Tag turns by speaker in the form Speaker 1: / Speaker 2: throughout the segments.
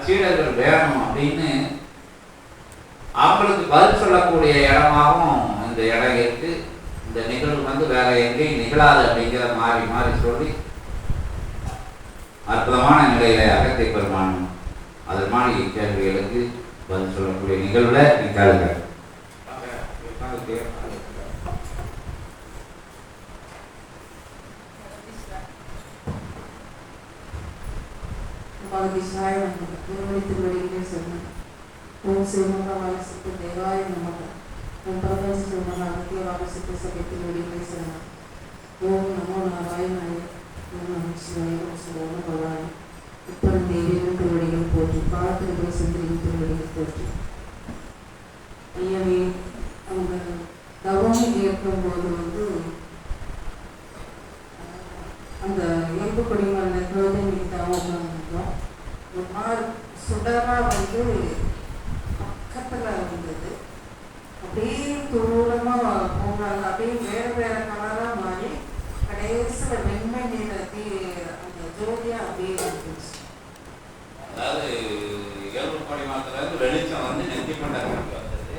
Speaker 1: சீடர்கள் வேணும் அப்படின்னு அவங்களுக்கு பதில் சொல்லக்கூடிய இடமாகவும் இந்த இடம் இருக்கு. இந்த நிகழ்வு வேற எங்கேயும் நிகழாது அப்படிங்கிற மாறி மாறி சொல்லி அற்புதமான நிலையில அகத்திய பெருமான் அதன் மாதிரி கேள்விகளுக்கு பதில் சொல்லக்கூடிய நிகழ்வுல நிகழ்வுகள்
Speaker 2: ओम सेवंगा वालसित देवाय नमः ओम प्रभु सेवंगा अगत्य वालसित सकेति लोडिके शरण ओम नमो नारायणाय ओम नमः शिवाय ओम सर्वोम भवाय இப்பொழுது தேவியின் திருவடிகள் போற்றி பாலத்திற்கு சென்றின் திருவடிகள் போற்றி. ஐயவே அவங்க தவம் ஏற்கும் போது அந்த இயல்பு கொடிமல் நெருவதை மீது தவம் இருந்தோம். ஒரு நாள் சுடரா பக்கத்தில் இருந்தது. அப்படியே தூரமாக போனாங்க. அப்படியே வேறு வேறு கலராக மாறி கடைசியில் வெண்மை நிறத்தி அந்த ஜோதியாக அப்படியே இருந்துச்சு.
Speaker 1: அதாவது இயல்பு படிமாத்திரம் வெளிச்சம் நெத்தி கொண்டாங்க.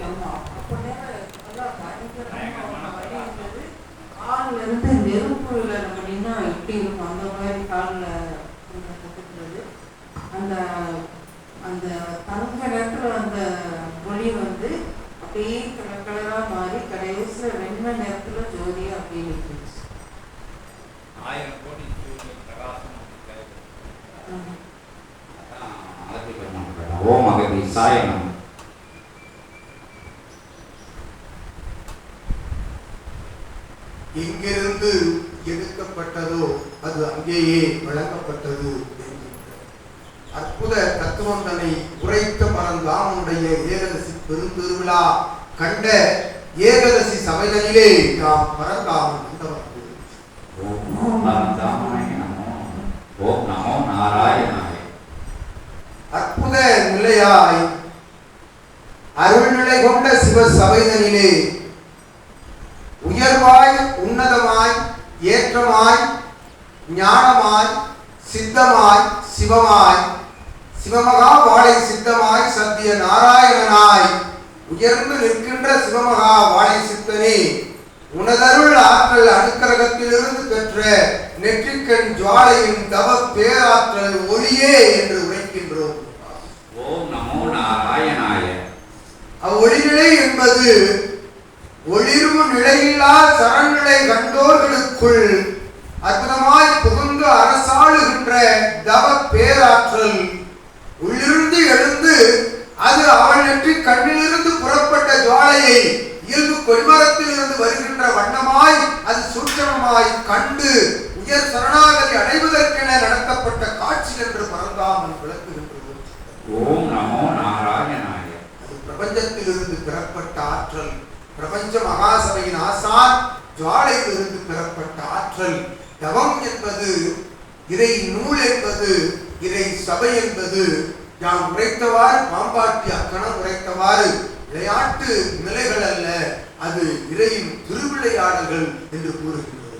Speaker 2: ஆமாம், அப்போ எல்லாம் பயங்கரமாக வழி இருந்தது. காலில் இருந்து நெருப்புல நம்ம நின்னா எப்படி இருக்கும் அந்த மாதிரி காலில் கற்றுக்கிறது. அந்த அந்த தங்க நேரத்தில் அந்த ஒளி அப்படியே கலர் கலராக மாறி கடைசியில் வெண்மை நேரத்தில் ஜோதியாக அப்படியே நிற்கிச்சு.
Speaker 1: ஓம் அகதி சாயனம்.
Speaker 3: இங்கிருந்து எடுக்கப்பட்டதோ அது அங்கேயே வழங்கப்பட்டது. அற்புத தத்துவங்களை உரைத்த பரந்தாமுடைய ஏகதசி பெருந்திருவிழா கண்ட ஏகதசி சபைகளிலே நாம் பரந்தாமன் வந்தவர்கள்.
Speaker 1: ஓம் நமோ நாராயணாய.
Speaker 3: அற்புத நிலையாய் அருள்நிலை கொண்ட சிவ சபைதனிலே உயர்வாய் உன்னதமாய் ஏற்றமாய் ஞானமாய் சித்தமாய் சிவமாய் சிவமகா வாழை சித்தமாய் சத்திய நாராயணனாய் உயர்ந்து நிற்கின்ற சிவமகா வாழை சித்தனே, உனதருள் ஆற்றல் அனுக்கிரகத்திலிருந்து பெற்ற நெற்றிக்கண் ஜுவாலையின் தவ பேராற்றல் ஒளியே என்று உரைக்கின்றோம்.
Speaker 1: ஓம் நமோ நாராயணாய.
Speaker 3: அவ்வொளிநிலை என்பது ஒளிர்வு நிலையில்லா சரண்நிலை கண்டோர்களுக்குள் அற்புதமாய் புகுந்து அரசாளுகின்ற தவ பேராற்றல். உள்ளிருந்து எழுந்து அது அவள் நெற்றி கண்ணிலிருந்து புறப்பட்ட ஜுவாலையை இயல்பு கொடிமரத்தில் இருந்து வருகின்ற வண்ணமாய் அது சூட்சமமாய் கண்டு உயர் சரணாகதி அடைவதற்கென நடத்தப்பட்ட காட்சி என்று பரந்தாமன் விளக்குகின்றது.
Speaker 1: ஓம் நமோ நாராயணாய.
Speaker 3: அது பிரபஞ்சத்திலிருந்து பெறப்பட்ட ஆற்றல். பிரபஞ்ச மகாசபையின் ஆசான் ஜுவாலையிலிருந்து பெறப்பட்ட ஆற்றல். தவம் என்பது இறை நூல் என்பது இறை சபை என்பது யாம் உரைத்தவாறு பாம்பாட்டி அக்கணம் உரைத்தவாறு விளையாட்டு நிலைகள் அல்ல, அது இறையின் திருவிளையாடல்கள் என்று கூறுகின்றது.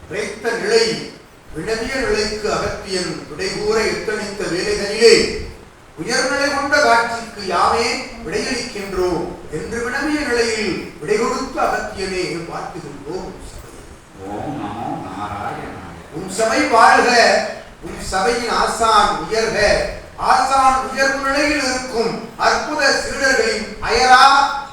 Speaker 3: உரைத்த நிலை வினவிய நிலைக்கு அகத்தியன் விடைகூற எத்தனித்த வேலைகளிலே உயர்நிலை கொண்ட காட்சிக்கு யாமே விடையளிக்கின்றோம் என்று வினவிய நிலையில் விடை கொடுத்து அகத்தியனே பார்த்துகின்றோம். உன் சபை வாழ்க, உன் சபையின் ஆசான் உயர்க. ஆசான் உயர்வு நிலையில் இருக்கும் அற்புத சீடர்களின் அயரா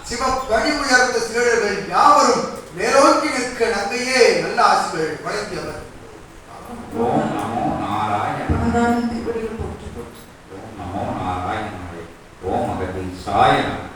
Speaker 3: சிவ பணி உயர்ந்த சீடர்கள் யாவரும் மேலோக்கி நிற்க நங்கையே நல்ல ஆசிகள் வழங்கியவர்.
Speaker 1: ஓம் நமோ நாராயணாய. ஓம் நமோ நாராயணாய. ஓம் அகதி சாயனம்.